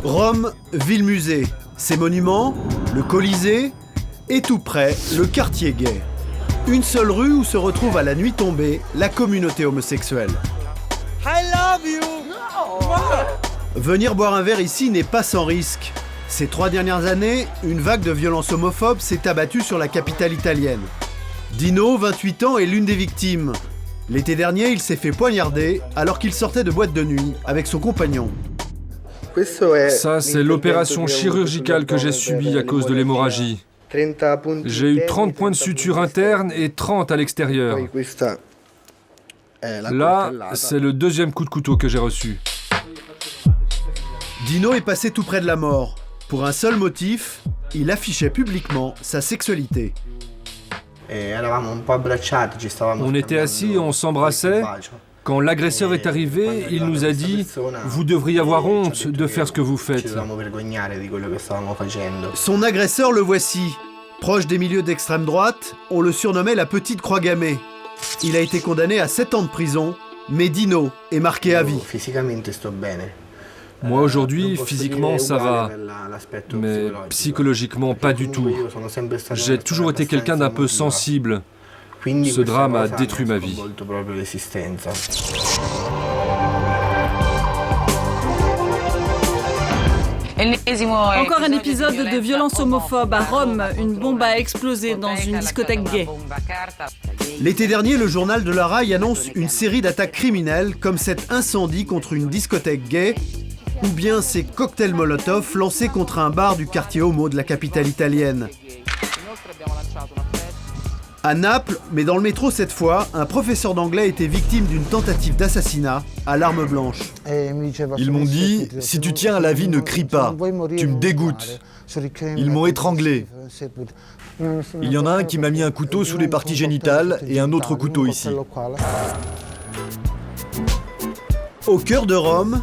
Rome, ville-musée. Ses monuments, le Colisée et tout près, le quartier gay. Une seule rue où se retrouve à la nuit tombée la communauté homosexuelle. I love you. Venir boire un verre ici n'est pas sans risque. Ces 3 dernières années, une vague de violence homophobe s'est abattue sur la capitale italienne. Dino, 28 ans, est l'une des victimes. L'été dernier, il s'est fait poignarder alors qu'il sortait de boîte de nuit avec son compagnon. Ça, c'est l'opération chirurgicale que j'ai subie à cause de l'hémorragie. J'ai eu 30 points de suture interne et 30 à l'extérieur. Là, c'est le 2e coup de couteau que j'ai reçu. Dino est passé tout près de la mort. Pour un seul motif, il affichait publiquement sa sexualité. On était assis et on s'embrassait. Quand l'agresseur est arrivé, il nous a dit « Vous devriez avoir honte de faire ce que vous faites ». Son agresseur, le voici. Proche des milieux d'extrême droite, on le surnommait la petite croix gammée. Il a été condamné à 7 ans de prison, mais Dino est marqué à vie. Moi aujourd'hui, physiquement ça va, mais psychologiquement pas du tout. J'ai toujours été quelqu'un d'un peu sensible. Ce drame a détruit ma vie. Encore un épisode de violence homophobe à Rome. Une bombe a explosé dans une discothèque gay. L'été dernier, le journal de la Rai annonce une série d'attaques criminelles comme cet incendie contre une discothèque gay ou bien ces cocktails Molotov lancés contre un bar du quartier homo de la capitale italienne. À Naples, mais dans le métro cette fois, un professeur d'anglais était victime d'une tentative d'assassinat à l'arme blanche. Ils m'ont dit « Si tu tiens à la vie, ne crie pas, tu me dégoûtes ». Ils m'ont étranglé. Il y en a un qui m'a mis un couteau sous les parties génitales et un autre couteau ici. Au cœur de Rome,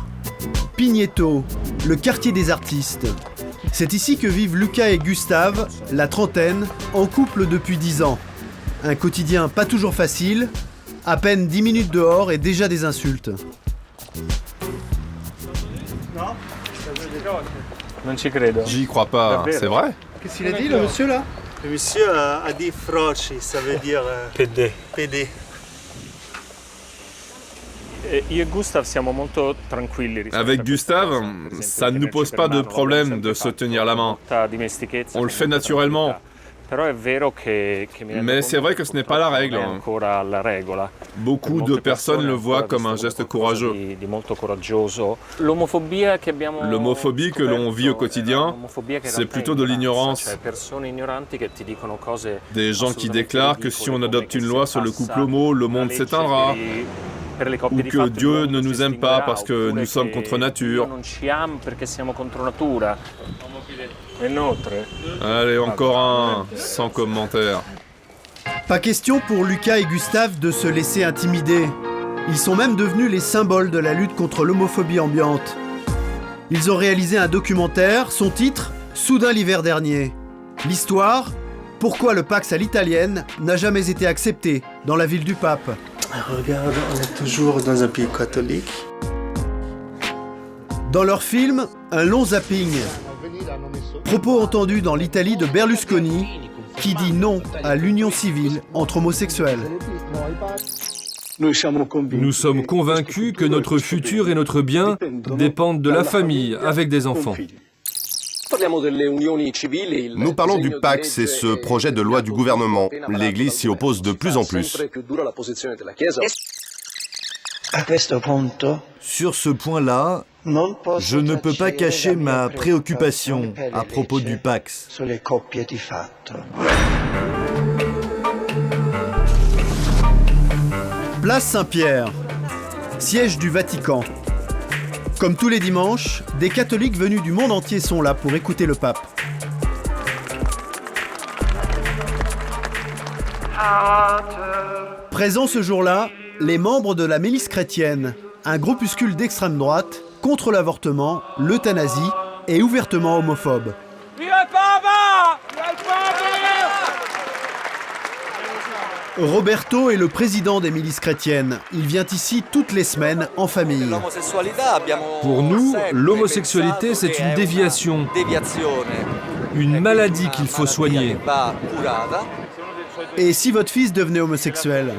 Pigneto, le quartier des artistes. C'est ici que vivent Luca et Gustave, la trentaine, en couple depuis 10 ans. Un quotidien pas toujours facile, à peine 10 minutes dehors et déjà des insultes. J'y crois pas, c'est vrai? Qu'est-ce qu'il a dit, le monsieur, là? Le monsieur a dit froci, ça veut dire PD. PD. Avec Gustave, ça ne nous pose pas de problème de se tenir la main. On le fait naturellement. Mais c'est vrai que ce n'est pas la règle. Beaucoup de personnes le voient comme un geste courageux. L'homophobie que l'on vit au quotidien, c'est plutôt de l'ignorance. Des gens qui déclarent que si on adopte une loi sur le couple homo, le monde s'éteindra. Ou que Dieu ne nous aime pas parce que nous sommes contre nature. Allez, encore un, sans commentaire. Pas question pour Luca et Gustave de se laisser intimider. Ils sont même devenus les symboles de la lutte contre l'homophobie ambiante. Ils ont réalisé un documentaire, son titre « Soudain l'hiver dernier ». L'histoire, pourquoi le Pax à l'italienne n'a jamais été accepté dans la ville du pape. Regarde, on est toujours dans un pays catholique. Dans leur film, un long zapping. Propos entendus dans l'Italie de Berlusconi, qui dit non à l'union civile entre homosexuels. Nous sommes convaincus que notre futur et notre bien dépendent de la famille avec des enfants. Nous parlons du Pax et ce projet de loi du gouvernement. L'Église s'y oppose de plus en plus. Sur ce point-là, je ne peux pas cacher ma préoccupation à propos du Pax. Place Saint-Pierre, siège du Vatican. Comme tous les dimanches, des catholiques venus du monde entier sont là pour écouter le pape. Présents ce jour-là, les membres de la Milice chrétienne, un groupuscule d'extrême droite contre l'avortement, l'euthanasie et ouvertement homophobe. Roberto est le président des milices chrétiennes. Il vient ici toutes les semaines en famille. Pour nous, l'homosexualité, c'est une déviation, une maladie qu'il faut soigner. Et si votre fils devenait homosexuel?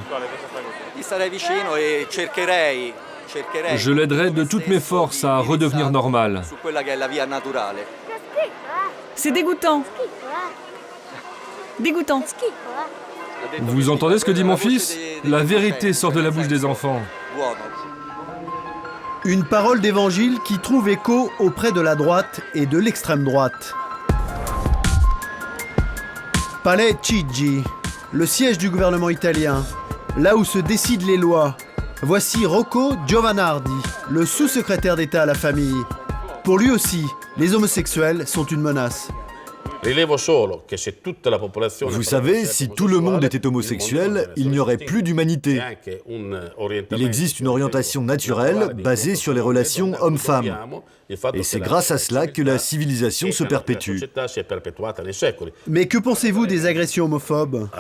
Je l'aiderai de toutes mes forces à redevenir normal. C'est dégoûtant. Dégoûtant. Vous entendez ce que dit mon fils? La vérité sort de la bouche des enfants. Une parole d'évangile qui trouve écho auprès de la droite et de l'extrême droite. Palais Chigi, le siège du gouvernement italien, là où se décident les lois. Voici Rocco Giovanardi, le sous-secrétaire d'État à la famille. Pour lui aussi, les homosexuels sont une menace. Vous savez, si tout le monde était homosexuel, il n'y aurait plus d'humanité. Il existe une orientation naturelle basée sur les relations hommes-femmes. Et c'est grâce à cela que la civilisation se perpétue. Mais que pensez-vous des agressions homophobes?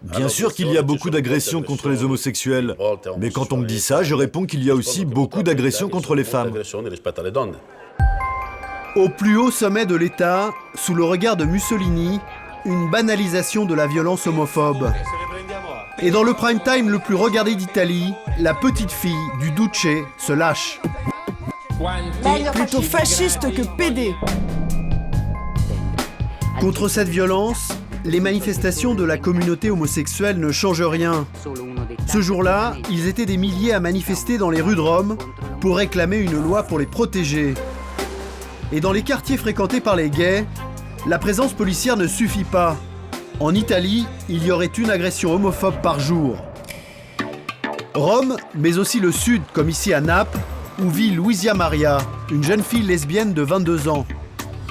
Bien sûr qu'il y a beaucoup d'agressions contre les homosexuels. Mais quand on me dit ça, je réponds qu'il y a aussi beaucoup d'agressions contre les femmes. Au plus haut sommet de l'État, sous le regard de Mussolini, une banalisation de la violence homophobe. Et dans le prime time le plus regardé d'Italie, la petite fille du Duce se lâche. Plutôt fasciste que pédé. Contre cette violence, les manifestations de la communauté homosexuelle ne changent rien. Ce jour-là, ils étaient des milliers à manifester dans les rues de Rome pour réclamer une loi pour les protéger. Et dans les quartiers fréquentés par les gays, la présence policière ne suffit pas. En Italie, il y aurait une agression homophobe par jour. Rome, mais aussi le sud, comme ici à Naples, où vit Luisa Maria, une jeune fille lesbienne de 22 ans.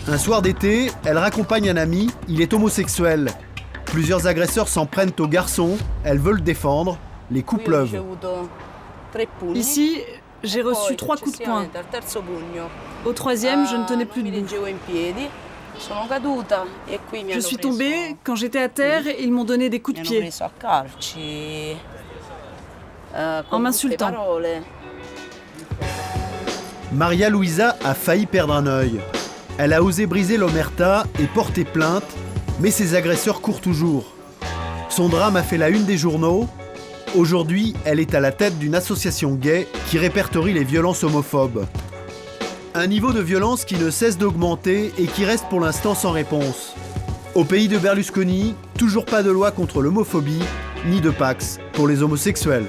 Un soir d'été, elle raccompagne un ami, il est homosexuel. Plusieurs agresseurs s'en prennent au garçon, elle veut le défendre, les coups pleuvent. Ici, j'ai reçu 3 coups de poing. Au troisième, je ne tenais plus debout. Je suis tombée, quand j'étais à terre, ils m'ont donné des coups de pied. En m'insultant. Maria Luisa a failli perdre un œil. Elle a osé briser l'omerta et porter plainte, mais ses agresseurs courent toujours. Son drame a fait la une des journaux. Aujourd'hui, elle est à la tête d'une association gay qui répertorie les violences homophobes. Un niveau de violence qui ne cesse d'augmenter et qui reste pour l'instant sans réponse. Au pays de Berlusconi, toujours pas de loi contre l'homophobie, ni de Pax pour les homosexuels.